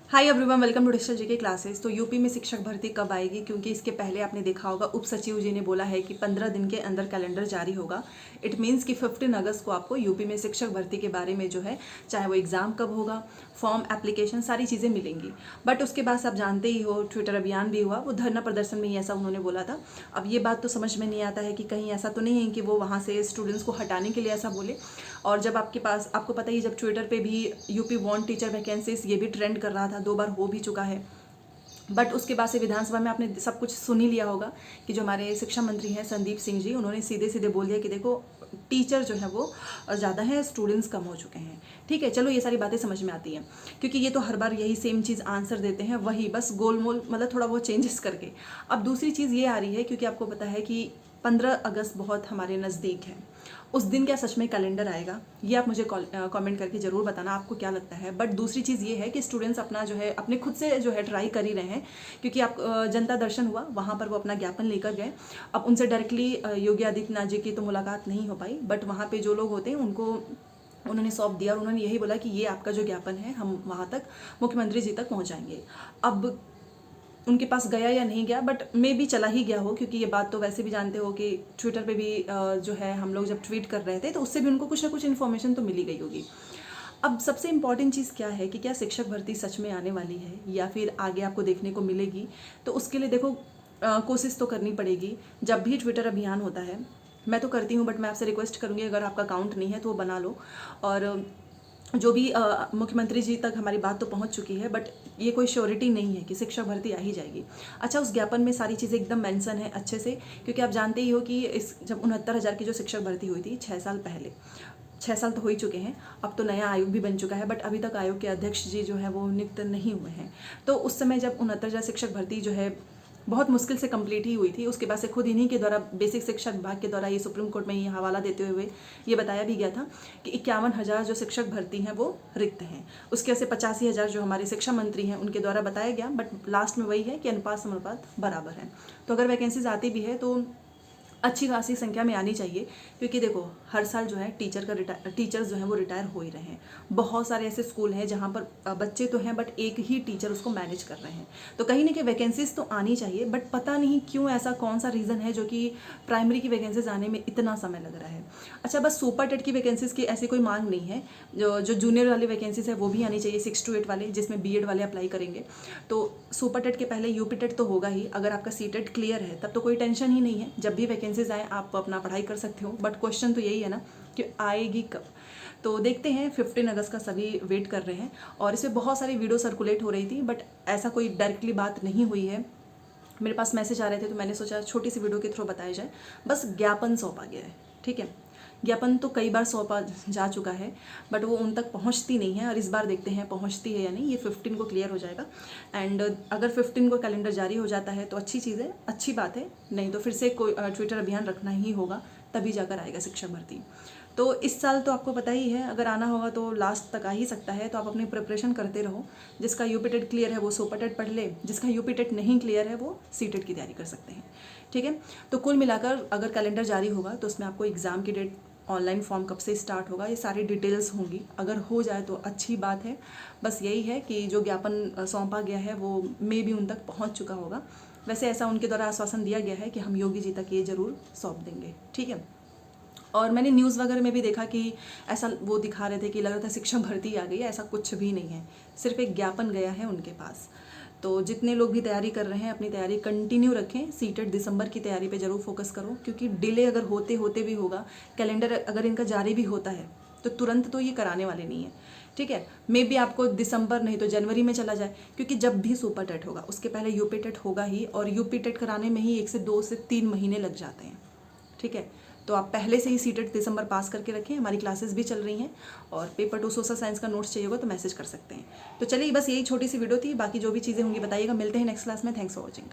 Hi everyone, welcome to digital GK classes. तो UP में शिक्षक भर्ती कब आएगी? क्योंकि इसके पहले आपने देखा होगा उप सचिव जी ने बोला है कि 15 दिन के अंदर कैलेंडर जारी होगा। इट मीन्स कि 15 अगस्त को आपको यूपी में शिक्षक भर्ती के बारे में जो है, चाहे वो एग्ज़ाम कब होगा, फॉर्म एप्लीकेशन सारी चीज़ें मिलेंगी। बट उसके बाद आप जानते ही हो, ट्विटर अभियान भी हुआ, वो धरना प्रदर्शन में ही ऐसा उन्होंने बोला था। अब ये बात तो समझ में नहीं आता है कि कहीं ऐसा तो नहीं है कि वो वहाँ से स्टूडेंट्स को हटाने के लिए ऐसा बोले। और जब आपके पास, आपको पता ही, जब ट्विटर पे भी यूपी वांट टीचर वैकेंसीज ये भी ट्रेंड कर रहा था, 2 बार हो भी चुका है। बट उसके बाद से विधानसभा में आपने सब कुछ सुन ही लिया होगा कि जो हमारे शिक्षा मंत्री हैं संदीप सिंह जी, उन्होंने सीधे सीधे बोल दिया कि देखो, टीचर जो है वो ज़्यादा हैं, स्टूडेंट्स कम हो चुके हैं। ठीक है, चलो ये सारी बातें समझ में आती हैं, क्योंकि ये तो हर बार यही सेम चीज़ आंसर देते हैं, वही बस गोल मोल, मतलब थोड़ा बहुत चेंजेस करके। अब दूसरी चीज़ ये आ रही है, क्योंकि आपको पता है कि 15 अगस्त बहुत हमारे नज़दीक है। उस दिन क्या सच में कैलेंडर आएगा? ये आप मुझे कमेंट करके ज़रूर बताना आपको क्या लगता है। बट दूसरी चीज़ ये है कि स्टूडेंट्स अपना जो है, अपने खुद से जो है ट्राई कर ही रहे हैं, क्योंकि आप जनता दर्शन हुआ, वहाँ पर वो अपना ज्ञापन लेकर गए। अब उनसे डायरेक्टली योगी आदित्यनाथ जी की तो मुलाकात नहीं हो पाई, बट वहाँ पे जो लोग होते हैं उनको उन्होंने सौंप दिया और उन्होंने यही बोला कि ये आपका जो ज्ञापन है हम वहाँ तक मुख्यमंत्री जी तक पहुँचाएंगे। अब उनके पास गया या नहीं गया, बट मे भी चला ही गया हो, क्योंकि ये बात तो वैसे भी जानते हो कि ट्विटर पे भी जो है हम लोग जब ट्वीट कर रहे थे तो उससे भी उनको कुछ ना कुछ इन्फॉर्मेशन तो मिली गई होगी। अब सबसे इम्पॉर्टेंट चीज़ क्या है कि क्या शिक्षक भर्ती सच में आने वाली है या फिर आगे आपको देखने को मिलेगी? तो उसके लिए देखो, कोशिश तो करनी पड़ेगी। जब भी ट्विटर अभियान होता है, मैं तो करती हूँ, बट मैं आपसे रिक्वेस्ट करूँगी, अगर आपका अकाउंट नहीं है तो वो बना लो। और जो भी मुख्यमंत्री जी तक हमारी बात तो पहुंच चुकी है, बट ये कोई श्योरिटी नहीं है कि शिक्षक भर्ती आ ही जाएगी। अच्छा, उस ज्ञापन में सारी चीज़ें एकदम मेंशन है अच्छे से, क्योंकि आप जानते ही हो कि इस जब 69,000 की जो शिक्षक भर्ती हुई थी 6 साल पहले, 6 साल तो हो ही चुके हैं, अब तो नया आयोग भी बन चुका है, बट अभी तक आयोग के अध्यक्ष जी जो है वो नियुक्त नहीं हुए हैं। तो उस समय जब 69,000 शिक्षक भर्ती जो है बहुत मुश्किल से कंप्लीट ही हुई थी, उसके बाद से खुद इन्हीं के द्वारा, बेसिक शिक्षा विभाग के द्वारा, ये सुप्रीम कोर्ट में ये हवाला देते हुए ये बताया भी गया था कि 51,000 जो शिक्षक भर्ती हैं वो रिक्त हैं। उसके वजह से 85,000 जो हमारे शिक्षा मंत्री हैं उनके द्वारा बताया गया, बट लास्ट में वही है कि अनुपात समानुपात बराबर है। तो अगर वैकेंसीज आती भी है तो अच्छी खासी संख्या में आनी चाहिए, क्योंकि देखो हर साल जो है टीचर्स जो हैं वो रिटायर हो ही रहे हैं। बहुत सारे ऐसे स्कूल हैं जहाँ पर बच्चे तो हैं बट एक ही टीचर उसको मैनेज कर रहे हैं। तो कहीं ना कहीं वैकेंसीज तो आनी चाहिए, बट पता नहीं क्यों, ऐसा कौन सा रीज़न है जो कि प्राइमरी की वैकेंसीज आने में इतना समय लग रहा है। अच्छा, बस सुपर टेट की वैकेंसीज की ऐसी कोई मांग नहीं है। जो जूनियर वाली वैकेंसीज है वो भी आनी चाहिए, 6 to 8 वाले, जिसमें बीएड वाले अप्लाई करेंगे। तो सुपर टेट के पहले यूपी टेट तो होगा ही। अगर आपका सी टेट क्लियर है तब तो कोई टेंशन ही नहीं है, जब भी वैकेंसीज आए आप अपना पढ़ाई कर सकते हो। बट क्वेश्चन तो यही है ना कि आएगी कब? तो देखते हैं, 15 अगस्त का सभी वेट कर रहे हैं। और इसमें बहुत सारी वीडियो सर्कुलेट हो रही थी, बट ऐसा कोई डायरेक्टली बात नहीं हुई है। मेरे पास मैसेज आ रहे थे तो मैंने सोचा छोटी सी वीडियो के थ्रू बताया जाए। बस ज्ञापन सौंपा गया है, ठीक है। ज्ञापन तो कई बार सौंपा जा चुका है, बट वो उन तक पहुंचती नहीं है, और इस बार देखते हैं पहुंचती है या नहीं। ये 15 को क्लियर हो जाएगा। एंड अगर 15 को कैलेंडर जारी हो जाता है तो अच्छी चीज़ है, अच्छी बात है। नहीं तो फिर से कोई ट्विटर अभियान रखना ही होगा, तभी जाकर आएगा शिक्षक भर्ती। तो इस साल तो आपको पता ही है, अगर आना होगा तो लास्ट तक आ ही सकता है। तो आप अपनी प्रिपरेशन करते रहो। जिसका यूपी टेट क्लियर है वो सुपर टेट पढ़ ले, जिसका यूपी टेट नहीं क्लियर है वो सी टेट की तैयारी कर सकते हैं, ठीक है। तो कुल मिलाकर अगर कैलेंडर जारी होगा तो उसमें आपको एग्ज़ाम की डेट, ऑनलाइन फॉर्म कब से स्टार्ट होगा, ये सारी डिटेल्स होंगी। अगर हो जाए तो अच्छी बात है। बस यही है कि जो ज्ञापन सौंपा गया है वो मे भी उन तक पहुंच चुका होगा। वैसे ऐसा उनके द्वारा आश्वासन दिया गया है कि हम योगी जी तक ये ज़रूर सौंप देंगे, ठीक है। और मैंने न्यूज़ वगैरह में भी देखा कि ऐसा वो दिखा रहे थे कि लग रहा था शिक्षक भर्ती आ गई है। ऐसा कुछ भी नहीं है, सिर्फ एक ज्ञापन गया है उनके पास। तो जितने लोग भी तैयारी कर रहे हैं अपनी तैयारी कंटिन्यू रखें। सीटेट दिसंबर की तैयारी पे ज़रूर फोकस करो, क्योंकि डिले अगर होते होते भी होगा, कैलेंडर अगर इनका जारी भी होता है तो तुरंत तो ये कराने वाले नहीं है, ठीक है। मे बी आपको दिसंबर नहीं तो जनवरी में चला जाए, क्योंकि जब भी सुपर टेट होगा उसके पहले यूपी टेट होगा ही, और यूपी टेट कराने में ही 1 से 2 से 3 महीने लग जाते हैं, ठीक है। तो आप पहले से ही सीटेट दिसंबर पास करके रखें। हमारी क्लासेस भी चल रही हैं, और पेपर 2 सोशल साइंस का नोट्स चाहिए होगा तो मैसेज कर सकते हैं। तो चलिए, बस यही छोटी सी वीडियो थी, बाकी जो भी चीज़ें होंगी बताइएगा। मिलते हैं नेक्स्ट क्लास में। Thanks for watching.